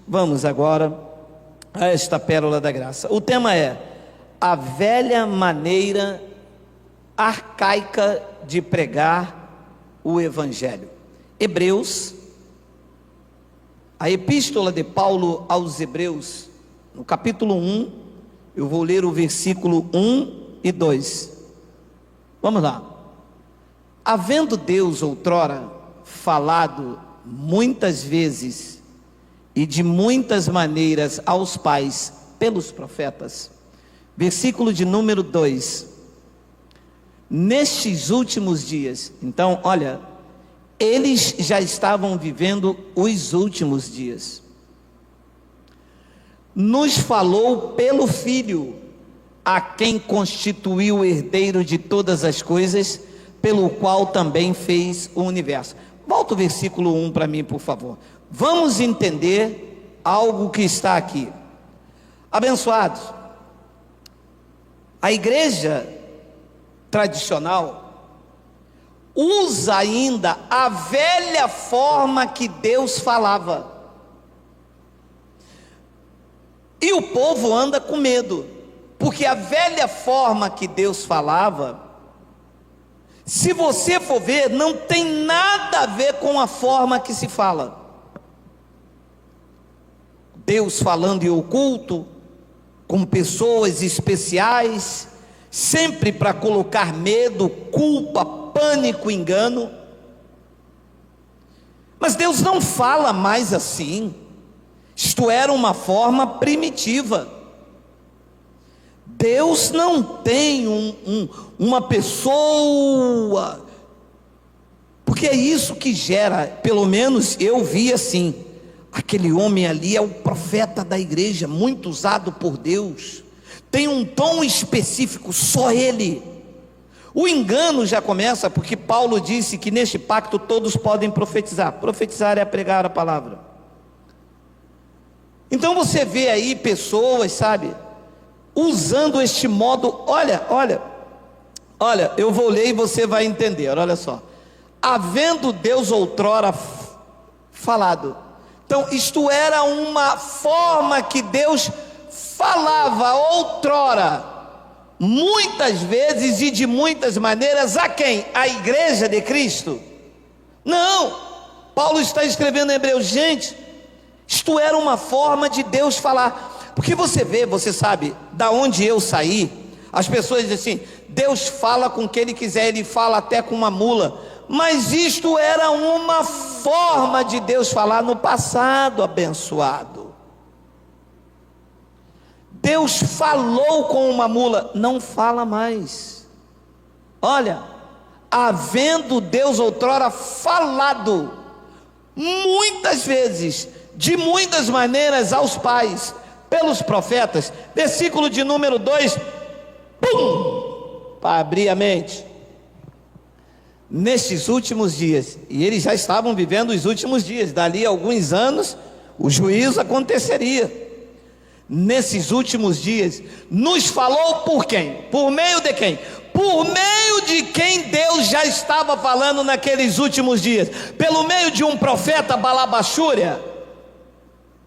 Vamos agora a esta pérola da graça. O tema é a velha maneira arcaica de pregar o Evangelho. Hebreus, a epístola de Paulo aos Hebreus, no capítulo 1, eu vou ler o versículo 1 e 2. Vamos lá. Havendo Deus outrora falado muitas vezes e de muitas maneiras aos pais pelos profetas, versículo de número 2, nestes últimos dias, então olha, eles já estavam vivendo os últimos dias, nos falou pelo Filho, a quem constituiu o herdeiro de todas as coisas, pelo qual também fez o universo. Volta o versículo 1 para mim, por favor. Vamos entender algo que está aqui. Abençoados, a igreja tradicional usa ainda a velha forma que Deus falava, e o povo anda com medo, porque a velha forma que Deus falava, se você for ver, não tem nada a ver com a forma que se fala. Deus falando em oculto, com pessoas especiais, sempre para colocar medo, culpa, pânico, engano. Mas Deus não fala mais assim. Isto era uma forma primitiva. Deus não tem uma pessoa, porque é isso que gera, pelo menos eu vi assim, aquele homem ali é o profeta da igreja, muito usado por Deus, tem um tom específico, só ele. O engano já começa porque Paulo disse que neste pacto todos podem profetizar. Profetizar é pregar a palavra. Então você vê aí pessoas, sabe, usando este modo. Olha, eu vou ler e você vai entender. Olha só, havendo Deus outrora falado. Então isto era uma forma que Deus falava outrora, muitas vezes e de muitas maneiras. A quem? A igreja de Cristo? Não, Paulo está escrevendo em Hebreus, gente, isto era uma forma de Deus falar. Porque você vê, você sabe, da onde eu saí, as pessoas dizem assim, Deus fala com quem Ele quiser, Ele fala até com uma mula. Mas isto era uma forma de Deus falar no passado, abençoado. Deus falou com uma mula, não fala mais. Olha, havendo Deus outrora falado muitas vezes, de muitas maneiras aos pais, pelos profetas, versículo de número 2, para abrir a mente, nestes últimos dias, e eles já estavam vivendo os últimos dias, dali a alguns anos, o juízo aconteceria. Nesses últimos dias, nos falou por quem? Por meio de quem? Por meio de quem Deus já estava falando naqueles últimos dias, pelo meio de um profeta Balabachúria.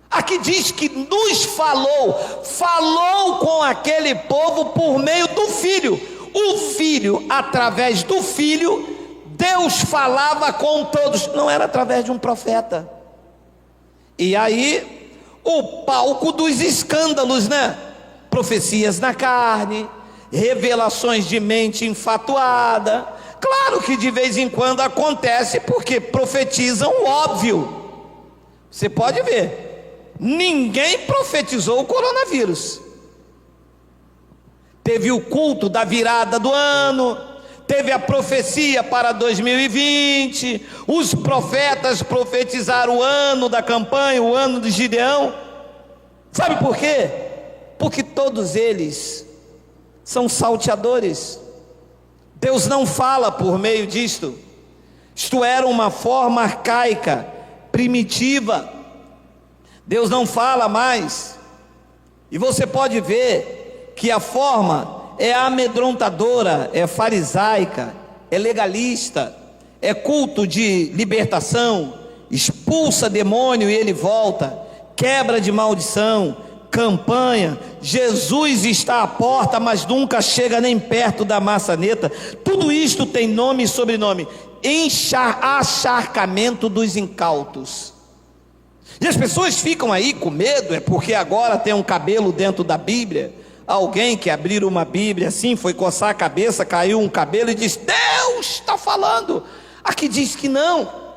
Aqui diz que nos falou com aquele povo por meio do Filho. O Filho, através do Filho, Deus falava com todos, não era através de um profeta. E aí, o palco dos escândalos, né? Profecias na carne, revelações de mente enfatuada. Claro que de vez em quando acontece, porque profetizam o óbvio. Você pode ver, ninguém profetizou o coronavírus. Teve o culto da virada do ano, teve a profecia para 2020, os profetas profetizaram o ano da campanha, o ano de Gideão. Sabe por quê? Porque todos eles são salteadores. Deus não fala por meio disto. Isto era uma forma arcaica, primitiva. Deus não fala mais. E você pode ver que a forma é amedrontadora, é farisaica, é legalista, é culto de libertação, expulsa demônio e ele volta, quebra de maldição, campanha, Jesus está à porta, mas nunca chega nem perto da maçaneta. Tudo isto tem nome e sobrenome: acharcamento dos incautos. E as pessoas ficam aí com medo, é porque agora tem um cabelo dentro da Bíblia. Alguém que abriu uma Bíblia assim, foi coçar a cabeça, caiu um cabelo e disse: Deus está falando. Aqui diz que não.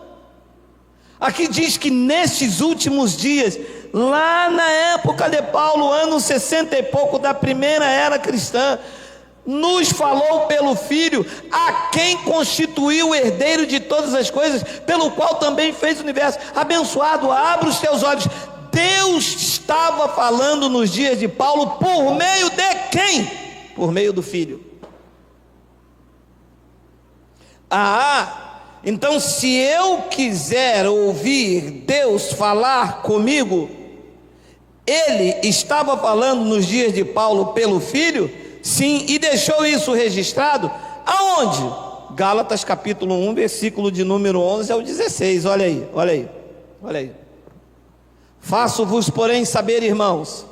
Aqui diz que nestes últimos dias, lá na época de Paulo, anos 60 e pouco da primeira era cristã, nos falou pelo Filho, a quem constituiu o herdeiro de todas as coisas, pelo qual também fez o universo. Abençoado, abra os teus olhos. Deus estava falando nos dias de Paulo por meio de quem? Por meio do Filho. Então se eu quiser ouvir Deus falar comigo, Ele estava falando nos dias de Paulo pelo Filho, sim, e deixou isso registrado, aonde? Gálatas capítulo 1, versículo de número 11 ao 16, olha aí, olha aí, olha aí. Faço-vos, porém, saber, irmãos,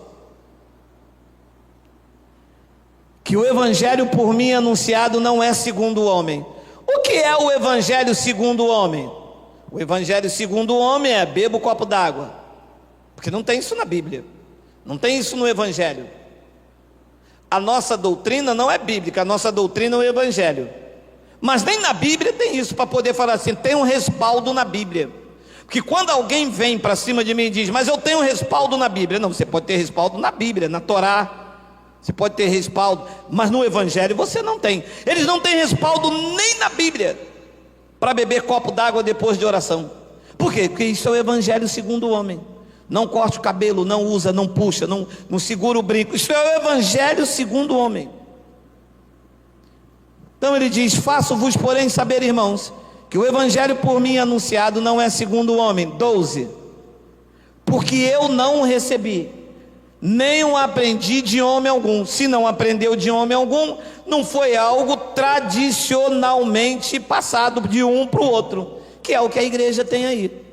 que o evangelho por mim anunciado não é segundo o homem. O que é o evangelho segundo o homem? O evangelho segundo o homem é: beba o copo d'água, porque não tem isso na Bíblia, não tem isso no evangelho. A nossa doutrina não é bíblica, a nossa doutrina é o evangelho. Mas nem na Bíblia tem isso para poder falar assim, tem um respaldo na Bíblia. Porque quando alguém vem para cima de mim e diz: mas eu tenho um respaldo na Bíblia. Não, você pode ter respaldo na Bíblia, na Torá, você pode ter respaldo, mas no evangelho você não tem. Eles não têm respaldo nem na Bíblia para beber copo d'água depois de oração. Por quê? Porque isso é o evangelho segundo o homem. Não corte o cabelo, não usa, não puxa, não segura o brinco. Isso é o evangelho segundo o homem. Então ele diz: faço-vos, porém, saber, irmãos, que o evangelho por mim anunciado não é segundo o homem. 12. Porque eu não o recebi, nem o aprendi de homem algum. Se não aprendeu de homem algum, não foi algo tradicionalmente passado de um para o outro, que é o que a igreja tem aí.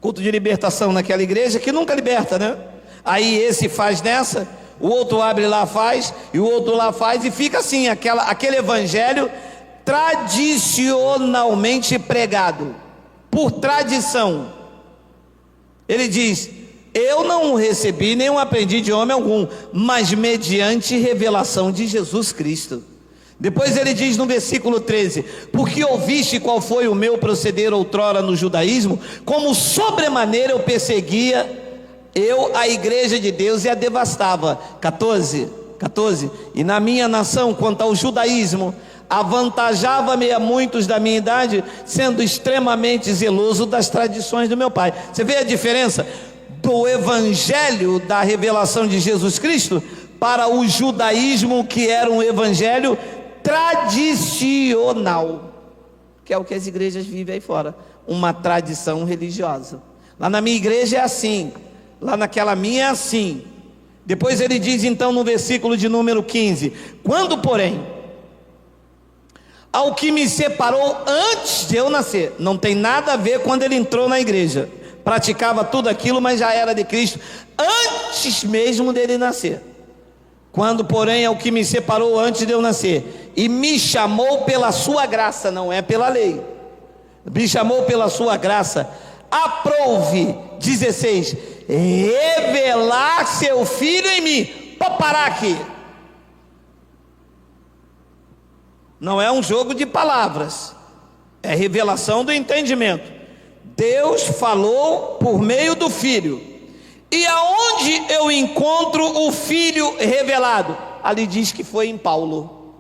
Culto de libertação naquela igreja que nunca liberta, né? Aí esse faz nessa, o outro abre lá, faz, e o outro lá faz, e fica assim, aquele evangelho tradicionalmente pregado, por tradição. Ele diz: eu não recebi nem aprendi de homem algum, mas mediante revelação de Jesus Cristo. Depois ele diz no versículo 13: porque ouviste qual foi o meu proceder outrora no judaísmo, como sobremaneira eu perseguia a igreja de Deus e a devastava. 14, e na minha nação, quanto ao judaísmo, avantajava-me a muitos da minha idade, sendo extremamente zeloso das tradições do meu pai. Você vê a diferença do evangelho da revelação de Jesus Cristo para o judaísmo, que era um evangelho tradicional, que é o que as igrejas vivem aí fora, uma tradição religiosa. Lá na minha igreja é assim, lá naquela minha é assim. Depois ele diz então no versículo de número 15: quando porém ao que me separou antes de eu nascer, não tem nada a ver quando ele entrou na igreja, praticava tudo aquilo, mas já era de Cristo antes mesmo dele nascer. Quando porém ao que me separou antes de eu nascer, e me chamou pela sua graça, não é pela lei, me chamou pela sua graça, aprouve, 16, revelar seu filho em mim. Pode parar aqui. Não é um jogo de palavras, é revelação do entendimento. Deus falou por meio do Filho. E aonde eu encontro o Filho revelado? Ali diz que foi em Paulo.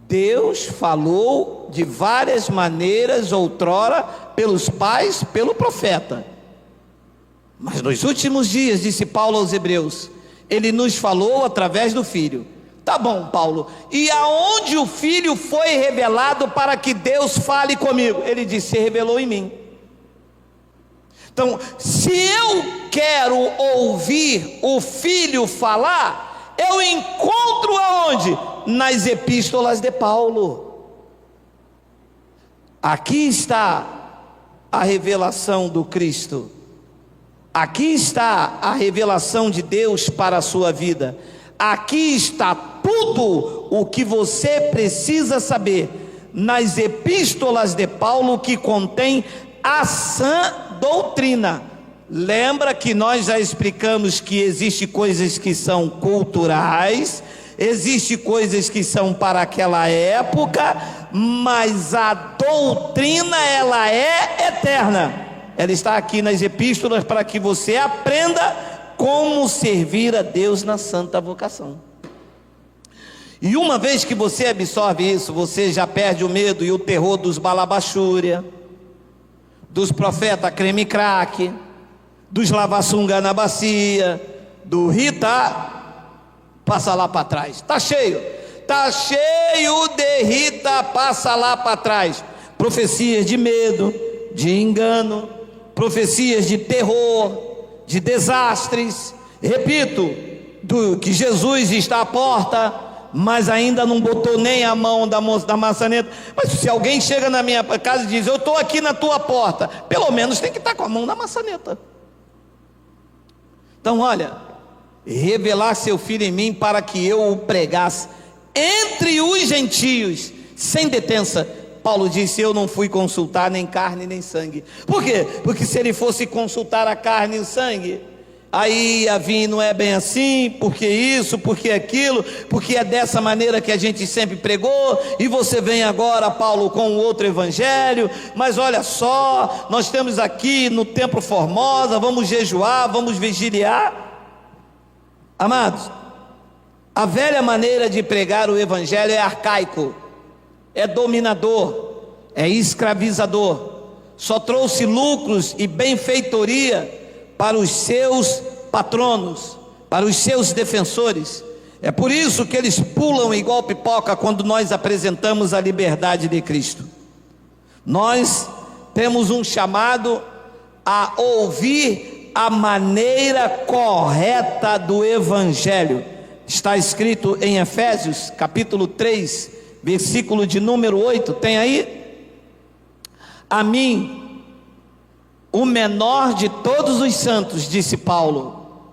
Deus falou de várias maneiras outrora pelos pais, pelo profeta. Mas nos últimos dias, disse Paulo aos Hebreus, ele nos falou através do Filho. Tá bom, Paulo, e aonde o Filho foi revelado para que Deus fale comigo? Ele disse: se revelou em mim. Então, se eu quero ouvir o Filho falar, eu encontro aonde? Nas epístolas de Paulo. Aqui está a revelação do Cristo. Aqui está a revelação de Deus para a sua vida. Aqui está tudo o que você precisa saber nas epístolas de Paulo, que contém a sã doutrina. Lembra que nós já explicamos que existe coisas que são culturais, existe coisas que são para aquela época, mas a doutrina, ela é eterna. Ela está aqui nas epístolas para que você aprenda como servir a Deus na santa vocação. E uma vez que você absorve isso, você já perde o medo e o terror dos balabachúria, dos profetas creme craque, dos lava-sunga na bacia, do Rita, passa lá para trás. Está cheio de Rita, passa lá para trás. Profecias de medo, de engano, profecias de terror, de desastres. Repito, que Jesus está à porta, mas ainda não botou nem a mão da maçaneta. Mas se alguém chega na minha casa e diz: eu estou aqui na tua porta, pelo menos tem que estar com a mão na maçaneta. Então olha, revelar seu filho em mim para que eu o pregasse entre os gentios, sem detença. Paulo disse: eu não fui consultar nem carne nem sangue. Por quê? Porque se ele fosse consultar a carne e o sangue, aí ia vir, não é bem assim, porque isso, porque aquilo, porque é dessa maneira que a gente sempre pregou, e você vem agora, Paulo, com outro evangelho. Mas olha só, nós temos aqui no Templo Formosa, vamos jejuar, vamos vigiliar. Amados, a velha maneira de pregar o evangelho é arcaico, é dominador, é escravizador, só trouxe lucros e benfeitoria para os seus patronos, para os seus defensores. É por isso que eles pulam igual pipoca quando nós apresentamos a liberdade de Cristo. Nós temos um chamado a ouvir a maneira correta do evangelho. Está escrito em Efésios capítulo 3, versículo de número 8, tem aí? A mim, o menor de todos os santos, disse Paulo,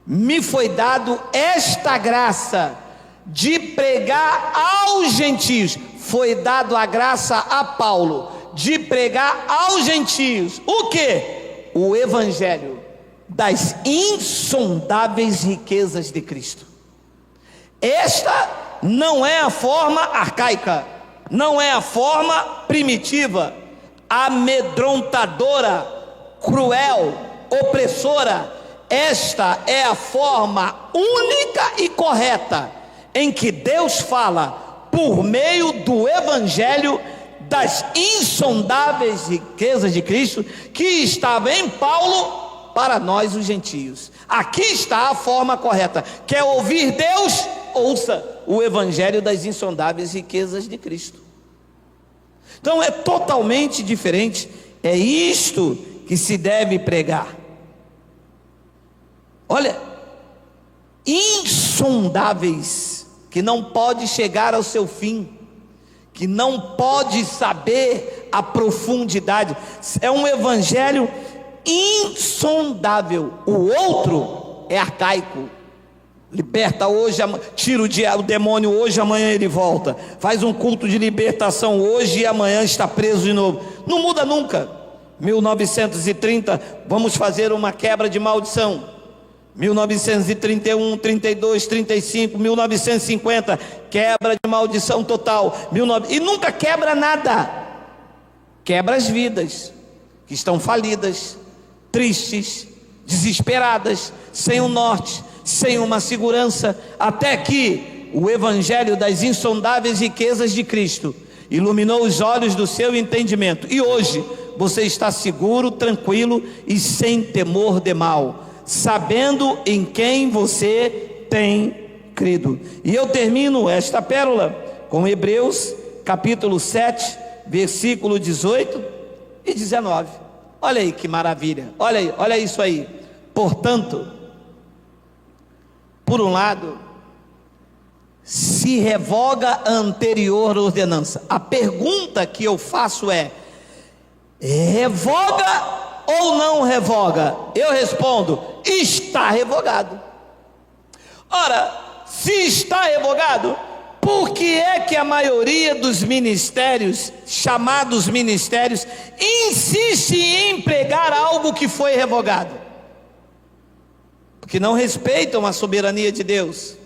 me foi dado esta graça de pregar aos gentios. Foi dado a graça a Paulo de pregar aos gentios o que? O evangelho das insondáveis riquezas de Cristo. Esta não é a forma arcaica, não é a forma primitiva, amedrontadora, cruel, opressora. Esta é a forma única e correta em que Deus fala por meio do evangelho das insondáveis riquezas de Cristo, que estava em Paulo para nós os gentios. Aqui está a forma correta. Quer ouvir Deus? Ouça o evangelho das insondáveis riquezas de Cristo. Então é totalmente diferente. É isto que se deve pregar. Olha, insondáveis, que não pode chegar ao seu fim, que não pode saber a profundidade. É um evangelho insondável. O outro é arcaico. Liberta hoje, tira o demônio hoje, amanhã ele volta. Faz um culto de libertação hoje e amanhã está preso de novo. Não muda nunca. 1930, vamos fazer uma quebra de maldição. 1931, 32, 35, 1950, quebra de maldição total. E nunca quebra nada. Quebra as vidas que estão falidas, tristes, desesperadas, sem um norte, sem uma segurança, até que o evangelho das insondáveis riquezas de Cristo iluminou os olhos do seu entendimento, e hoje você está seguro, tranquilo e sem temor de mal, sabendo em quem você tem crido. E eu termino esta pérola com Hebreus capítulo 7, versículo 18 e 19. Olha aí que maravilha, olha aí, olha isso aí. Portanto, por um lado, se revoga a anterior ordenança. A pergunta que eu faço é: revoga ou não revoga? Eu respondo: está revogado. Ora, se está revogado, por que é que a maioria dos ministérios, chamados ministérios, insiste em pregar algo que foi revogado? Porque não respeitam a soberania de Deus.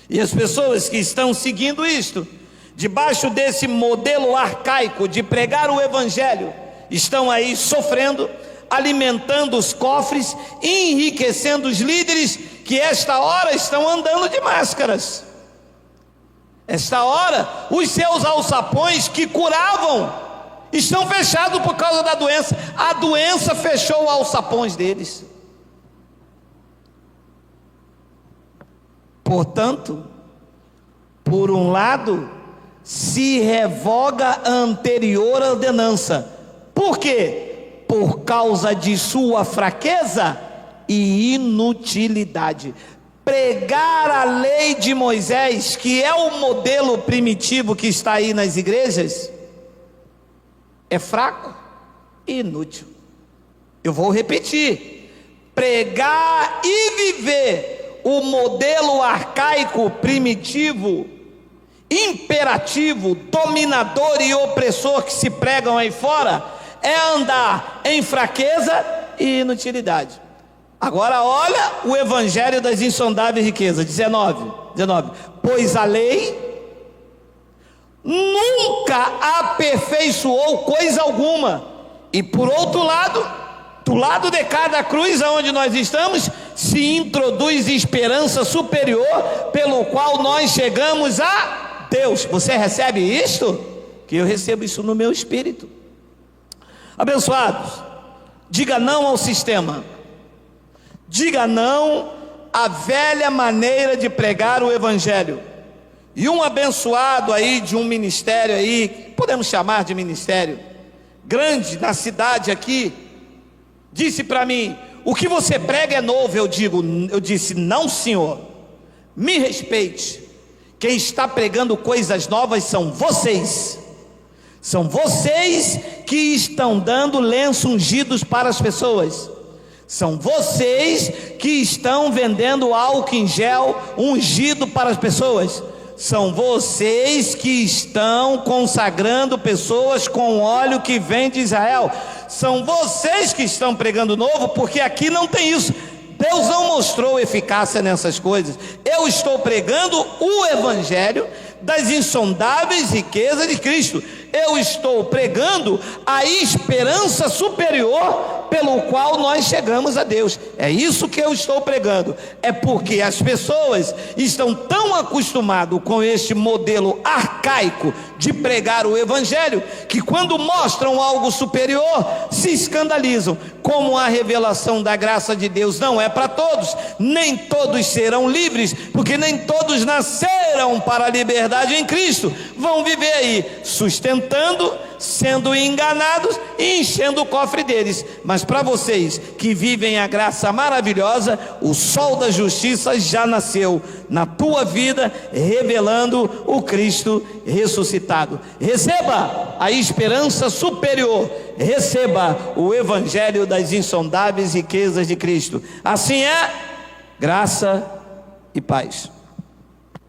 E as pessoas que estão seguindo isto, debaixo desse modelo arcaico de pregar o evangelho, estão aí sofrendo, alimentando os cofres, enriquecendo os líderes que esta hora estão andando de máscaras. Esta hora, os seus alçapões que curavam estão fechados por causa da doença. A doença fechou os alçapões deles. Portanto, por um lado, se revoga a anterior ordenança. Por quê? Por causa de sua fraqueza e inutilidade. Pregar a lei de Moisés, que é o modelo primitivo que está aí nas igrejas, é fraco e inútil. Eu vou repetir: pregar e viver o modelo arcaico, primitivo, imperativo, dominador e opressor que se pregam aí fora, é andar em fraqueza e inutilidade. Agora olha o evangelho das insondáveis riquezas, 19, pois a lei nunca aperfeiçoou coisa alguma, e por outro lado, do lado de cada cruz aonde nós estamos, se introduz esperança superior, pelo qual nós chegamos a Deus. Você recebe isto? Que eu recebo isso no meu espírito. Abençoados, diga não ao sistema. Diga não à velha maneira de pregar o evangelho. E um abençoado aí de um ministério aí, podemos chamar de ministério, grande na cidade aqui, disse para mim: o que você prega é novo. Eu disse: não, senhor, me respeite. Quem está pregando coisas novas são vocês. São vocês que estão dando lenços ungidos para as pessoas. São vocês que estão vendendo álcool em gel ungido para as pessoas. São vocês que estão consagrando pessoas com óleo que vem de Israel. São vocês que estão pregando novo, porque aqui não tem isso. Deus não mostrou eficácia nessas coisas. Eu estou pregando o evangelho das insondáveis riquezas de Cristo. Eu estou pregando a esperança superior pelo qual nós chegamos a Deus. É isso que eu estou pregando. É porque as pessoas estão tão acostumadas com este modelo arcaico de pregar o evangelho, que quando mostram algo superior, se escandalizam. Como a revelação da graça de Deus não é para todos, nem todos serão livres, porque nem todos nasceram para a liberdade em Cristo. Vão viver aí sustentando, sendo enganados e enchendo o cofre deles. Mas para vocês que vivem a graça maravilhosa, o sol da justiça já nasceu na tua vida, revelando o Cristo ressuscitado. Receba a esperança superior, receba o evangelho das insondáveis riquezas de Cristo. Assim é, graça e paz.